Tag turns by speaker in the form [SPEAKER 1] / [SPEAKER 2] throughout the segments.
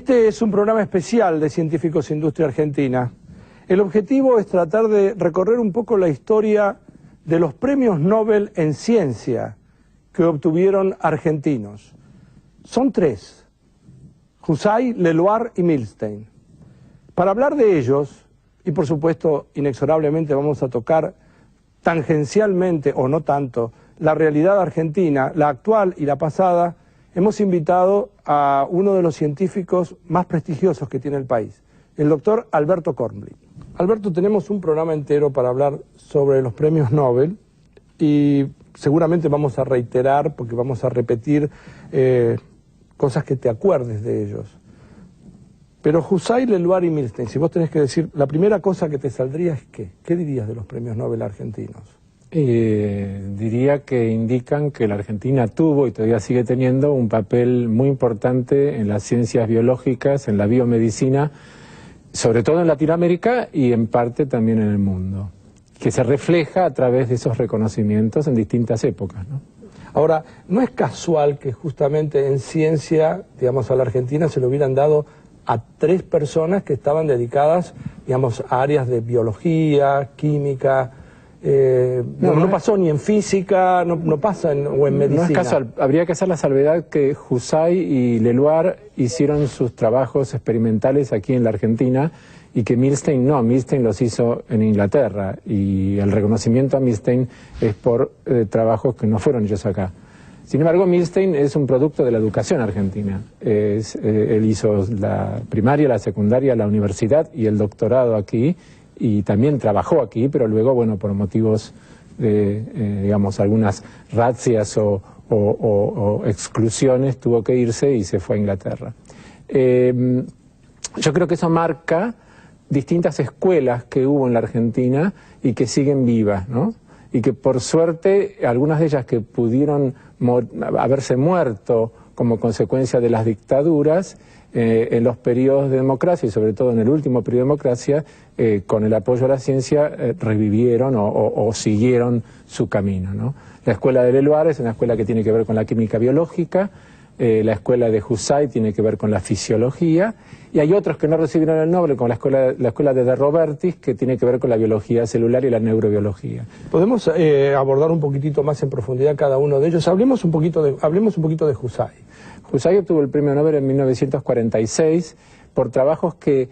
[SPEAKER 1] Este es un programa especial de Científicos Industria Argentina. El objetivo es tratar de recorrer un poco la historia de los premios Nobel en ciencia que obtuvieron argentinos. Son tres: Husay, Leloir y Milstein. Para hablar de ellos, y por supuesto inexorablemente vamos a tocar tangencialmente o no tanto la realidad argentina, la actual y la pasada, hemos invitado a uno de los científicos más prestigiosos que tiene el país, el doctor Alberto Kornblit. Alberto, tenemos un programa entero para hablar sobre los premios Nobel y seguramente vamos a reiterar, porque vamos a repetir cosas que te acuerdes de ellos. Pero Husay, Leloir y Milstein, si vos tenés que decir, la primera cosa que te saldría es ¿qué dirías de los premios Nobel argentinos?
[SPEAKER 2] Diría que indican que la Argentina tuvo y todavía sigue teniendo un papel muy importante en las ciencias biológicas, en la biomedicina, sobre todo en Latinoamérica y en parte también en el mundo, que se refleja a través de esos reconocimientos en distintas épocas, ¿no?
[SPEAKER 1] Ahora, no es casual que justamente en ciencia, digamos, a la Argentina se le hubieran dado a tres personas que estaban dedicadas, digamos, a áreas de biología, química. No pasó ni en física, no pasa o en medicina.
[SPEAKER 2] No es casual, habría que hacer la salvedad que Husay y Leloir hicieron sus trabajos experimentales aquí en la Argentina y que Milstein no, Milstein los hizo en Inglaterra y el reconocimiento a Milstein es por trabajos que no fueron hechos acá. Sin embargo, Milstein es un producto de la educación argentina. Él hizo la primaria, la secundaria, la universidad y el doctorado aquí, y también trabajó aquí, pero luego, bueno, por motivos de, digamos, algunas razzias o exclusiones, tuvo que irse y se fue a Inglaterra. Yo creo que eso marca distintas escuelas que hubo en la Argentina y que siguen vivas, ¿no? Y que por suerte, algunas de ellas que pudieron haberse muerto como consecuencia de las dictaduras, en los periodos de democracia y sobre todo en el último periodo de democracia, con el apoyo a la ciencia, revivieron o siguieron su camino, ¿no? La escuela de Leloir es una escuela que tiene que ver con la química biológica, la escuela de Husay tiene que ver con la fisiología, y hay otros que no recibieron el Nobel, como la escuela de De Robertis, que tiene que ver con la biología celular y la neurobiología.
[SPEAKER 1] Podemos abordar un poquitito más en profundidad cada uno de ellos. Hablemos un poquito de Husay.
[SPEAKER 2] Husay obtuvo el premio Nobel en 1946 por trabajos que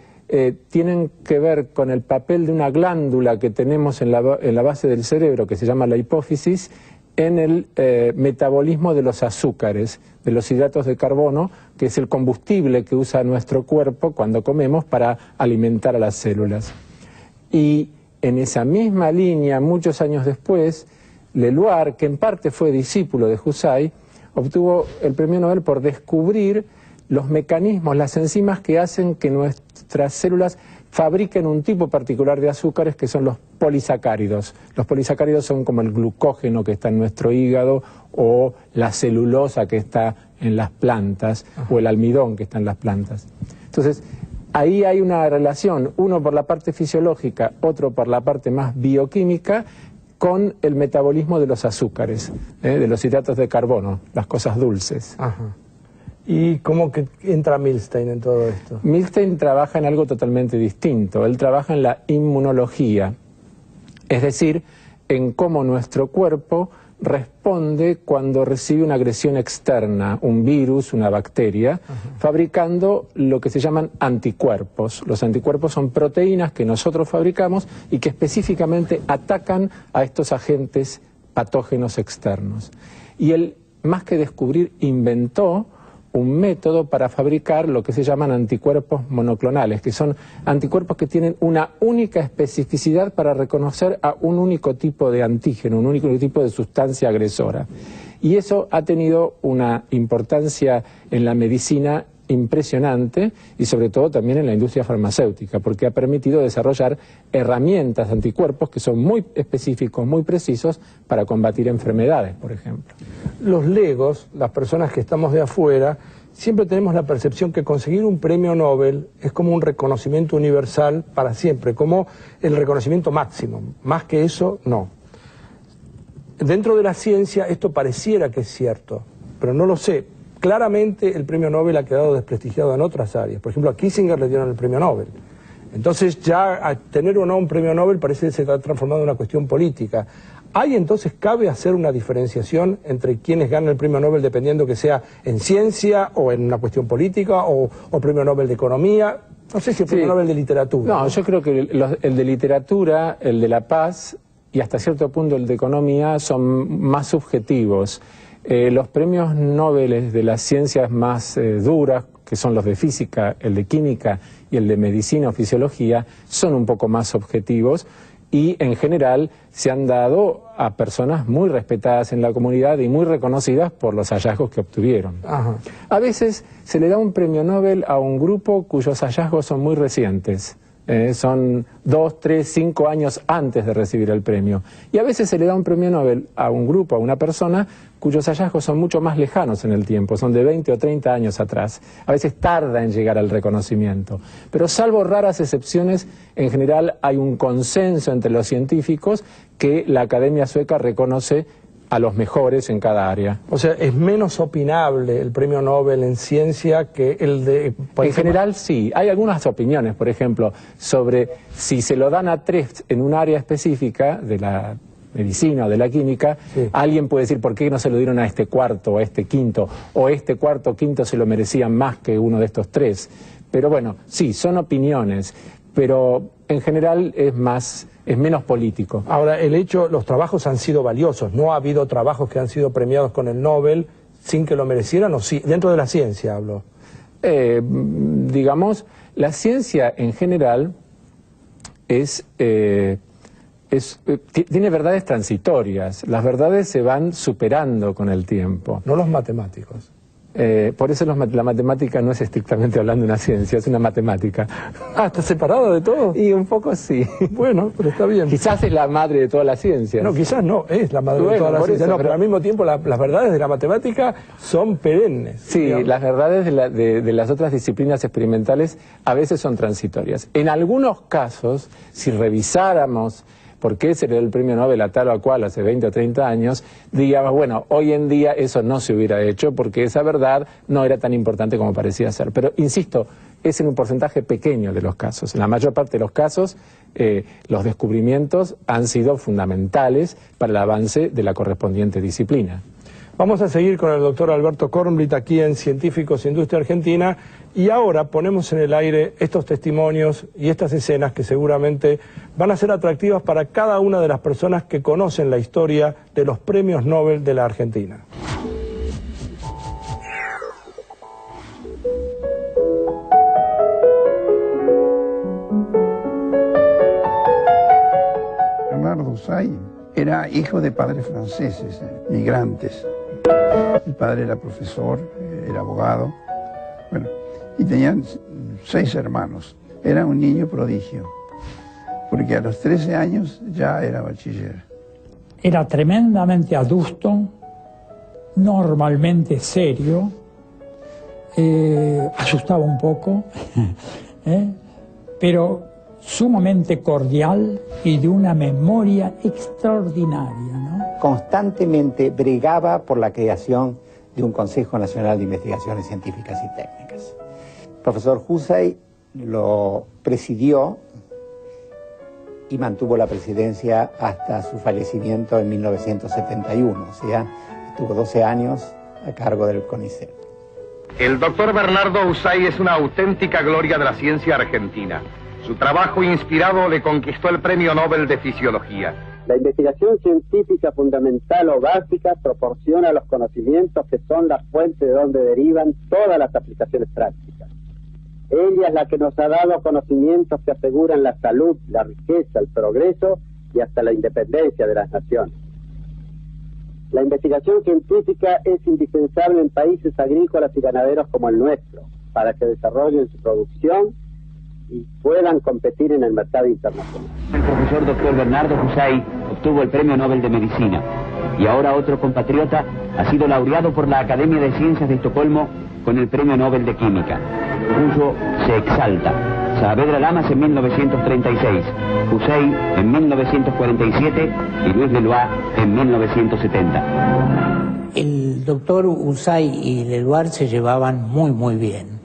[SPEAKER 2] tienen que ver con el papel de una glándula que tenemos en la base del cerebro, que se llama la hipófisis, en el metabolismo de los azúcares, de los hidratos de carbono, que es el combustible que usa nuestro cuerpo cuando comemos para alimentar a las células. Y en esa misma línea, muchos años después, Leloir, que en parte fue discípulo de Husay, obtuvo el premio Nobel por descubrir los mecanismos, las enzimas que hacen que nuestras células fabriquen un tipo particular de azúcares que son los polisacáridos. Los polisacáridos son como el glucógeno que está en nuestro hígado o la celulosa que está en las plantas o el almidón que está en las plantas. Entonces, ahí hay una relación, uno por la parte fisiológica, otro por la parte más bioquímica, con el metabolismo de los azúcares, de los hidratos de carbono, las cosas dulces.
[SPEAKER 1] Ajá. ¿Y cómo que entra Milstein en todo esto?
[SPEAKER 2] Milstein trabaja en algo totalmente distinto. Él trabaja en la inmunología, es decir, en cómo nuestro cuerpo responde cuando recibe una agresión externa, un virus, una bacteria, fabricando lo que se llaman anticuerpos. Los anticuerpos son proteínas que nosotros fabricamos y que específicamente atacan a estos agentes patógenos externos. Y él, más que descubrir, inventó un método para fabricar lo que se llaman anticuerpos monoclonales, que son anticuerpos que tienen una única especificidad para reconocer a un único tipo de antígeno, un único tipo de sustancia agresora. Y eso ha tenido una importancia en la medicina impresionante y sobre todo también en la industria farmacéutica, porque ha permitido desarrollar herramientas de anticuerpos que son muy específicos, muy precisos para combatir enfermedades, por ejemplo.
[SPEAKER 1] Los legos, las personas que estamos de afuera, siempre tenemos la percepción que conseguir un premio Nobel es como un reconocimiento universal para siempre, como el reconocimiento máximo. Más que eso, no. Dentro de la ciencia esto pareciera que es cierto, pero no lo sé. claramente el premio Nobel ha quedado desprestigiado en otras áreas. Por ejemplo, a Kissinger le dieron el premio Nobel. Entonces ya a tener o no un premio Nobel parece que se está transformando en una cuestión política. ¿Hay entonces, cabe hacer una diferenciación entre quienes ganan el premio Nobel dependiendo que sea en ciencia o en una cuestión política o premio Nobel de economía? No sé si el premio Nobel de literatura.
[SPEAKER 2] No, yo creo que el de literatura, el de la paz y hasta cierto punto el de economía son más subjetivos. Los premios Nobel de las ciencias más duras, que son los de física, el de química y el de medicina o fisiología, son un poco más objetivos y en general se han dado a personas muy respetadas en la comunidad y muy reconocidas por los hallazgos que obtuvieron.
[SPEAKER 1] Ajá.
[SPEAKER 2] A veces se le da un premio Nobel a un grupo cuyos hallazgos son muy recientes. Son 2, 3, 5 años antes de recibir el premio. Y a veces se le da un premio Nobel a un grupo, a una persona, cuyos hallazgos son mucho más lejanos en el tiempo, son de 20 o 30 años atrás. A veces tarda en llegar al reconocimiento. Pero salvo raras excepciones, en general hay un consenso entre los científicos que la Academia Sueca reconoce a los mejores en cada área.
[SPEAKER 1] O sea, es menos opinable el premio Nobel en ciencia que el de...
[SPEAKER 2] En general sí, hay algunas opiniones, por ejemplo, sobre si se lo dan a 3 en un área específica de la medicina o de la química, sí. Alguien puede decir por qué no se lo dieron a este cuarto o a este quinto, o este cuarto o quinto se lo merecían más que uno de estos 3. Pero bueno, sí, son opiniones, pero en general es menos político.
[SPEAKER 1] Ahora, los trabajos han sido valiosos, no ha habido trabajos que han sido premiados con el Nobel sin que lo merecieran, o sí, dentro de la ciencia hablo.
[SPEAKER 2] Digamos, la ciencia en general tiene verdades transitorias, las verdades se van superando con el tiempo.
[SPEAKER 1] No los matemáticos.
[SPEAKER 2] Por eso la matemática no es estrictamente hablando una ciencia, es una matemática.
[SPEAKER 1] Ah, ¿está separada de todo?
[SPEAKER 2] Y un poco sí.
[SPEAKER 1] Bueno, pero está bien.
[SPEAKER 2] Quizás es la madre de todas las ciencias.
[SPEAKER 1] No, quizás no, es la madre de todas las ciencias. No, pero al mismo tiempo las verdades de la matemática son perennes.
[SPEAKER 2] Sí,
[SPEAKER 1] digamos.
[SPEAKER 2] Las verdades de las otras disciplinas experimentales a veces son transitorias. En algunos casos, si revisáramos por qué se le dio el premio Nobel a tal o a cual hace 20 o 30 años, digamos, bueno, hoy en día eso no se hubiera hecho porque esa verdad no era tan importante como parecía ser. Pero, insisto, es en un porcentaje pequeño de los casos. En la mayor parte de los casos, los descubrimientos han sido fundamentales para el avance de la correspondiente disciplina.
[SPEAKER 1] Vamos a seguir con el doctor Alberto Kornblit aquí en Científicos Industria Argentina y ahora ponemos en el aire estos testimonios y estas escenas que seguramente van a ser atractivas para cada una de las personas que conocen la historia de los premios Nobel de la Argentina.
[SPEAKER 3] Bernardo Husay era hijo de padres franceses, migrantes. El padre era profesor, era abogado, bueno, y tenían 6 hermanos. Era un niño prodigio, porque a los 13 años ya era bachiller.
[SPEAKER 4] Era tremendamente adusto, normalmente serio, asustaba un poco, pero sumamente cordial y de una memoria extraordinaria, ¿no?
[SPEAKER 5] Constantemente bregaba por la creación de un Consejo Nacional de Investigaciones Científicas y Técnicas. El profesor Husay lo presidió y mantuvo la presidencia hasta su fallecimiento en 1971, o sea, estuvo 12 años a cargo del CONICET.
[SPEAKER 6] El doctor Bernardo Husay es una auténtica gloria de la ciencia argentina. Su trabajo inspirado le conquistó el Premio Nobel de Fisiología.
[SPEAKER 7] La investigación científica fundamental o básica proporciona los conocimientos que son la fuente de donde derivan todas las aplicaciones prácticas. Ella es la que nos ha dado conocimientos que aseguran la salud, la riqueza, el progreso y hasta la independencia de las naciones. La investigación científica es indispensable en países agrícolas y ganaderos como el nuestro, para que desarrollen su producción y puedan competir en el mercado internacional.
[SPEAKER 8] El profesor Dr. Bernardo Husay obtuvo el Premio Nobel de Medicina y ahora otro compatriota ha sido laureado por la Academia de Ciencias de Estocolmo con el Premio Nobel de Química. Cuyo se exalta. Saavedra Lamas en 1936, Husay en 1947 y Luis Leloir en 1970.
[SPEAKER 9] El doctor Husay y Leloir se llevaban muy bien.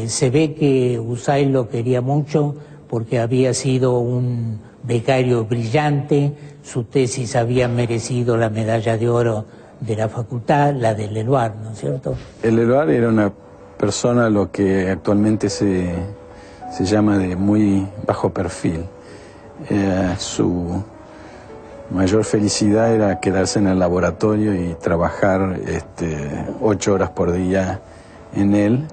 [SPEAKER 9] Se ve que Husay lo quería mucho porque había sido un becario brillante, su tesis había merecido la medalla de oro de la facultad, la de Leloir, ¿no es cierto?
[SPEAKER 10] El Leloir era una persona lo que actualmente se llama de muy bajo perfil. Su mayor felicidad era quedarse en el laboratorio y trabajar 8 horas por día en él.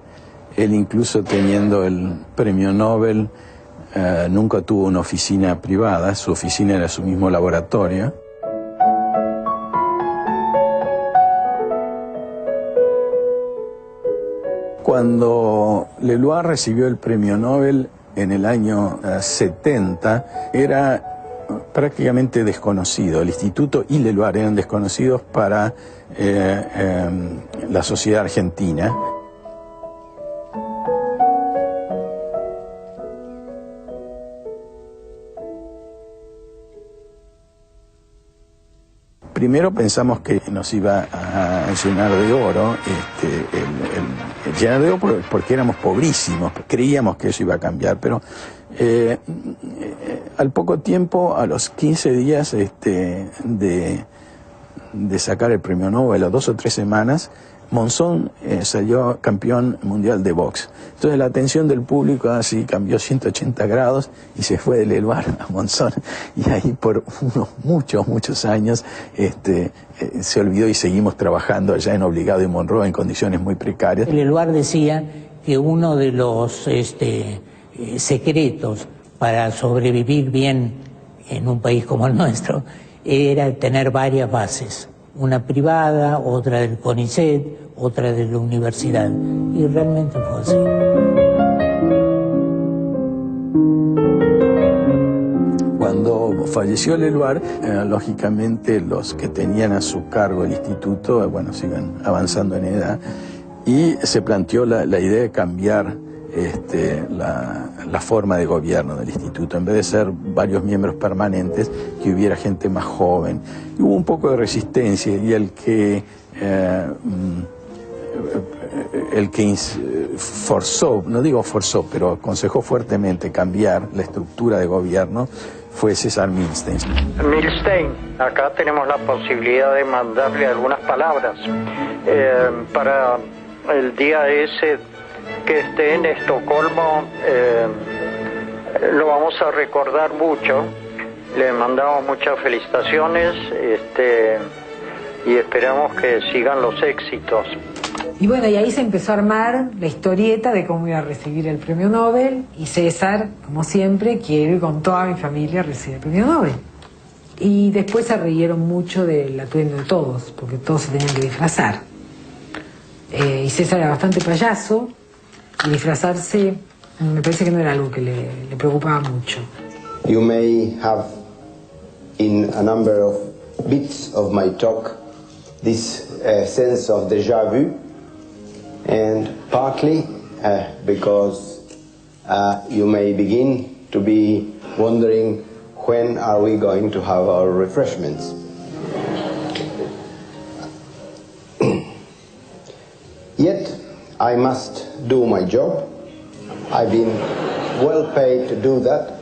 [SPEAKER 10] Él, incluso teniendo el premio Nobel, nunca tuvo una oficina privada, su oficina era su mismo laboratorio. Cuando Leloir recibió el premio Nobel en el año 70, era prácticamente desconocido. El instituto y Leloir eran desconocidos para la sociedad argentina. Primero pensamos que nos iba a llenar de oro, llenar de oro porque éramos pobrísimos, creíamos que eso iba a cambiar, pero al poco tiempo, a los 15 días de sacar el premio Nobel, a 2 o 3 semanas, Monzón salió campeón mundial de box. Entonces la atención del público así cambió 180 grados y se fue de Leloir a Monzón. Y ahí por muchos años se olvidó y seguimos trabajando allá en Obligado y Monroe en condiciones muy precarias.
[SPEAKER 9] Leloir decía que uno de los secretos para sobrevivir bien en un país como el nuestro era tener varias bases. Una privada, otra del CONICET, otra de la universidad. Y realmente fue así.
[SPEAKER 10] Cuando falleció Leloir, lógicamente los que tenían a su cargo el instituto, bueno, siguen avanzando en edad, y se planteó la idea de cambiar la forma de gobierno del instituto. En vez de ser varios miembros permanentes, que hubiera gente más joven. Y hubo un poco de resistencia, y el que forzó, no digo forzó, pero aconsejó fuertemente cambiar la estructura de gobierno fue César Milstein.
[SPEAKER 11] Milstein, acá tenemos la posibilidad de mandarle algunas palabras para el día ese que esté en Estocolmo. Lo vamos a recordar mucho. Le mandamos muchas felicitaciones y esperamos que sigan los éxitos.
[SPEAKER 12] Y bueno, y ahí se empezó a armar la historieta de cómo iba a recibir el premio Nobel, y César, como siempre, quiero ir con toda mi familia a recibir el premio Nobel. Y después se rieron mucho del atuendo de todos, porque todos se tenían que disfrazar. Y César era bastante payaso, y disfrazarse me parece que no era algo que le preocupaba mucho.
[SPEAKER 13] You may have in a number of bits of my talk this sense of déjà vu, and partly because you may begin to be wondering when are we going to have our refreshments. Yet I must do my job. I've been well paid to do that.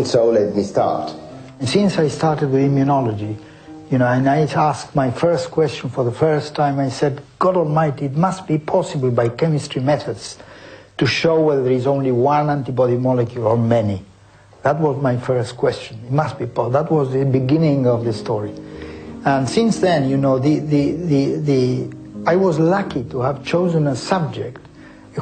[SPEAKER 13] So let me start.
[SPEAKER 14] Since I started with immunology, and I asked my first question for the first time, I said, God Almighty, it must be possible by chemistry methods to show whether there is only one antibody molecule or many. That was my first question. It must be possible. That was the beginning of the story. And since then, I was lucky to have chosen a subject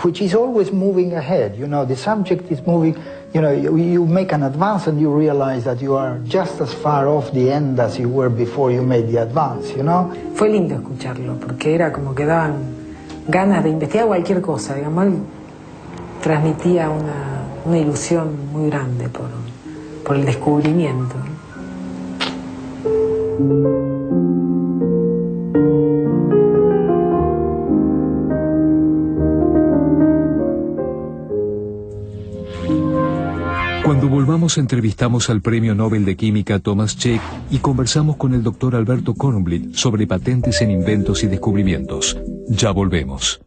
[SPEAKER 14] which is always moving ahead. The subject is moving, you make an advance and you realize that you are just as far off the end as you were before you made the advance,
[SPEAKER 12] Fue lindo escucharlo, porque era como que daban ganas de investigar cualquier cosa, digamos, él transmitía una ilusión muy grande por el descubrimiento.
[SPEAKER 15] Cuando volvamos entrevistamos al Premio Nobel de Química Thomas Cech y conversamos con el Dr. Alberto Kornblit sobre patentes en inventos y descubrimientos. Ya volvemos.